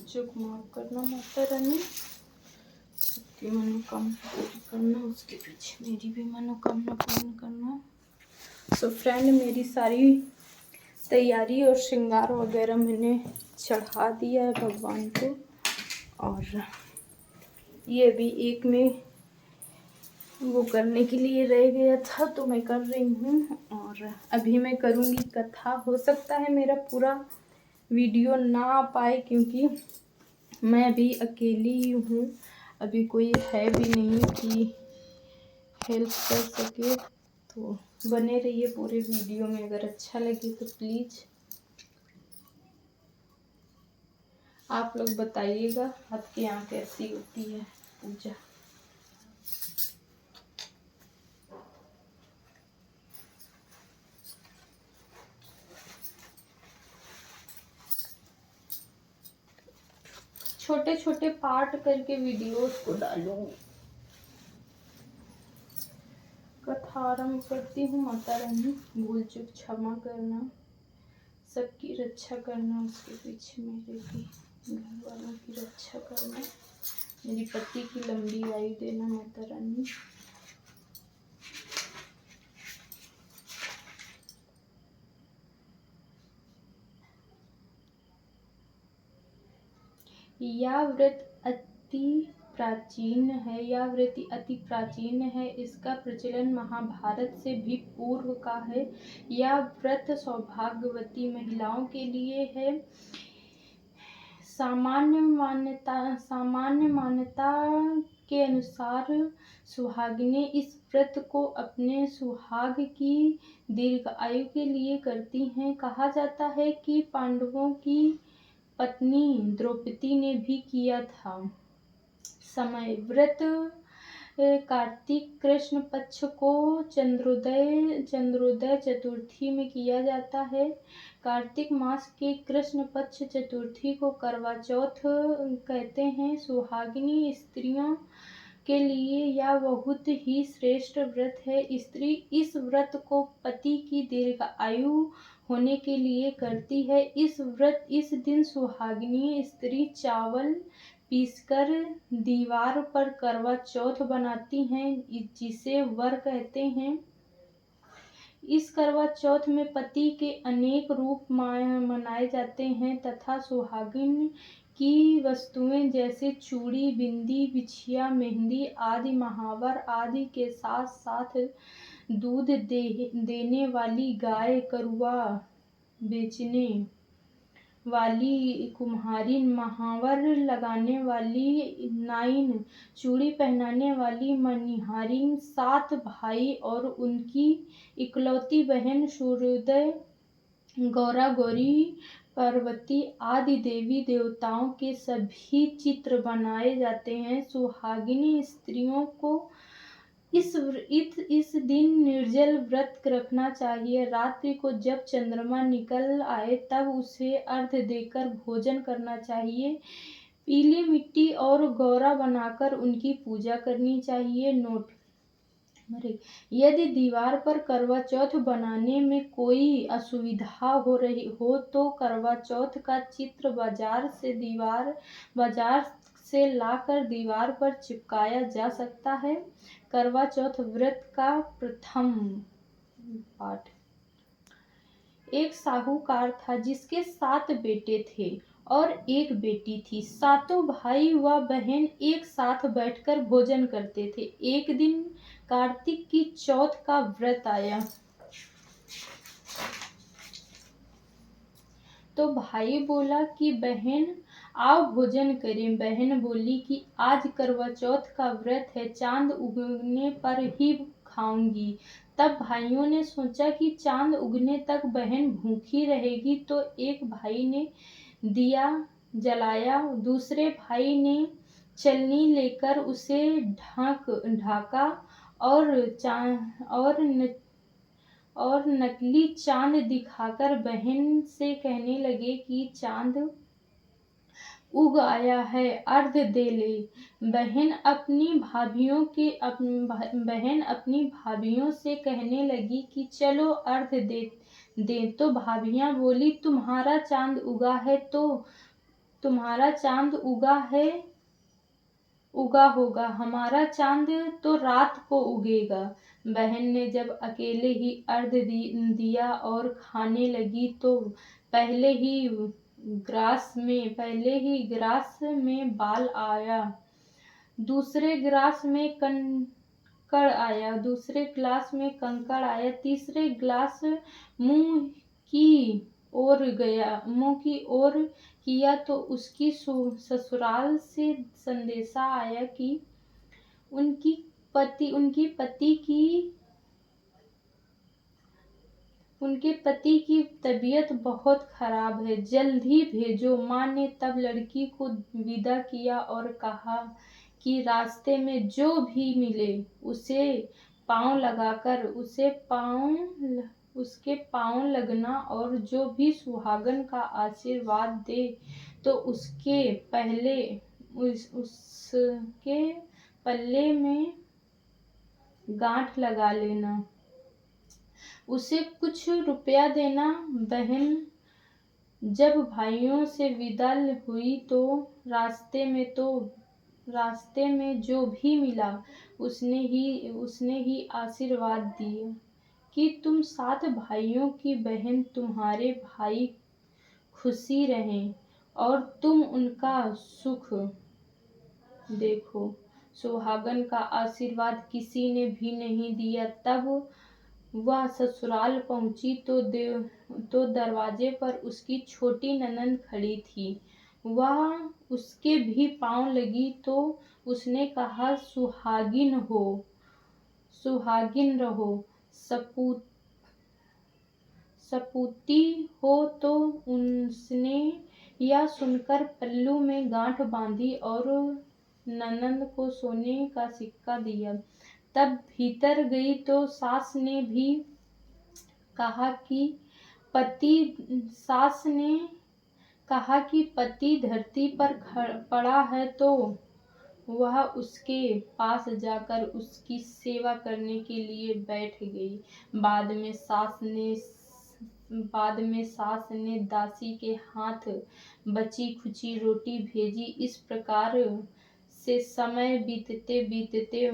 चूक माफ करना माता रानी, सबकी मनोकामना पूरी करना, उसके पीछे मेरी भी मनोकामना पूर्ण करना। सो फ्रेंड, मेरी सारी तैयारी और श्रृंगार वगैरह मैंने चढ़ा दिया है भगवान को, और ये भी एक में वो करने के लिए रह गया था तो मैं कर रही हूँ। और अभी मैं करूँगी कथा। हो सकता है मेरा पूरा वीडियो ना आ पाए क्योंकि मैं भी अकेली ही हूँ, अभी कोई है भी नहीं कि हेल्प कर सके। तो बने रहिए पूरे वीडियो में। अगर अच्छा लगे तो प्लीज़ आप लोग बताइएगा आपके यहाँ कैसी होती है पूजा। छोटे छोटे पार्ट करके वीडियोस को डालूंगी। कथा आरंभ करती हूँ। माता रानी भूल चूक क्षमा करना, सबकी रक्षा करना, उसके पीछे मेरे भी घर वालों की रक्षा करना, मेरी पति की लंबी आयु देना माता रानी। यह व्रत अति प्राचीन है, यह व्रत अति प्राचीन है। इसका प्रचलन महाभारत से भी पूर्व का है। यह व्रत सौभाग्यवती महिलाओं के लिए है। सामान्य मान्यता के अनुसार सुहागिनें इस व्रत को अपने सुहाग की दीर्घ आयु के लिए करती हैं। कहा जाता है कि पांडवों की पत्नी द्रौपदी ने भी किया था। समय व्रत कार्तिक कृष्ण पक्ष को चंद्रोदय चतुर्थी में किया जाता है। कार्तिक मास के कृष्ण पक्ष चतुर्थी को करवा चौथ कहते हैं। सुहागिनी स्त्रियों के लिए यह बहुत ही श्रेष्ठ व्रत है। स्त्री इस व्रत को पति की दीर्घ आयु होने के लिए करती है। इस दिन सुहागिनी स्त्री चावल पीसकर दीवार पर करवा चौथ बनाती हैं, जिसे वर कहते हैं। इस करवा चौथ में पति के अनेक रूप मनाए जाते हैं तथा सुहागिन की वस्तुएं जैसे चूड़ी, बिंदी, बिछिया, मेहंदी आदि, महावर आदि के साथ साथ दूध देने वाली गाय, करुआ बेचने वाली कुम्हारिन, महावर लगाने वाली नाइन, चूड़ी पहनाने वाली मनिहारिन, 7 भाई और उनकी इकलौती बहन सूर्योदय, गौरा गौरी, पार्वती आदि देवी देवताओं के सभी चित्र बनाए जाते हैं। सुहागिनी स्त्रियों को इस दिन निर्जल व्रत रखना चाहिए। रात्रि को जब चंद्रमा निकल आए तब उसे अर्घ्य देकर भोजन करना चाहिए। पीली मिट्टी और गौरा बनाकर उनकी पूजा करनी चाहिए। नोट: यदि दीवार पर करवा चौथ बनाने में कोई असुविधा हो रही हो तो करवा चौथ का चित्र बाजार से लाकर दीवार पर चिपकाया जा सकता है। करवा चौथ व्रत का प्रथम पाठ: एक साहूकार था जिसके 7 बेटे थे और एक बेटी थी। सातों भाई व बहन एक साथ बैठकर भोजन करते थे। एक दिन कार्तिक की चौथ का व्रत आया तो भाई बोला कि बहन आओ भोजन करें। बहन बोली कि आज करवा चौथ का व्रत है, चांद उगने पर ही खाऊंगी। तब भाइयों ने सोचा कि चांद उगने तक बहन भूखी रहेगी, तो एक भाई ने दिया जलाया, दूसरे भाई ने चलनी लेकर उसे ढाका और नकली चांद दिखाकर बहन से कहने लगे कि चांद उग आया है, अर्घ्य दे ले। बहन अपनी भाभियों से कहने लगी कि चलो अर्घ्य दे। तो भाभियां बोली, तुम्हारा चांद उगा है तो तुम्हारा चांद उगा होगा, हमारा चांद तो रात को उगेगा। बहन ने जब अकेले ही दिया और खाने लगी तो पहले ही ग्रास में बाल आया, दूसरे ग्रास में दूसरे ग्लास में कंकड़ आया, तीसरे ग्लास मुंह की मुंह की ओर किया तो उसकी ससुराल से संदेशा आया कि उनकी उनके पति की तबीयत बहुत खराब है, जल्द ही भेजो। माँ ने तब लड़की को विदा किया और कहा कि रास्ते में जो भी मिले उसे उसके पाँव लगना और जो भी सुहागन का आशीर्वाद दे तो उसके पल्ले में गांठ लगा लेना, उसे कुछ रुपया देना। बहन जब भाइयों से विदा हुई तो रास्ते में जो भी मिला उसने ही आशीर्वाद दिए कि तुम 7 भाइयों की बहन, तुम्हारे भाई खुशी रहें और तुम उनका सुख देखो। सुहागन का आशीर्वाद किसी ने भी नहीं दिया। तब वह ससुराल पहुंची तो दरवाजे पर उसकी छोटी ननंद खड़ी थी। वह उसके भी पांव लगी तो उसने कहा, सुहागिन रहो, सपूती हो। तो उसने यह सुनकर पल्लू में गांठ बांधी और ननंद को सोने का सिक्का दिया। तब भीतर गई तो सास ने कहा कि पति धरती पर पड़ा है तो वह उसके पास जाकर उसकी सेवा करने के लिए बैठ गई। बाद में सास ने दासी के हाथ बची खुची रोटी भेजी। इस प्रकार से समय बीतते बीतते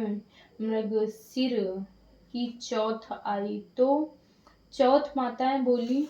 मृगशिर की चौथ आई तो चौथ माताएं बोली,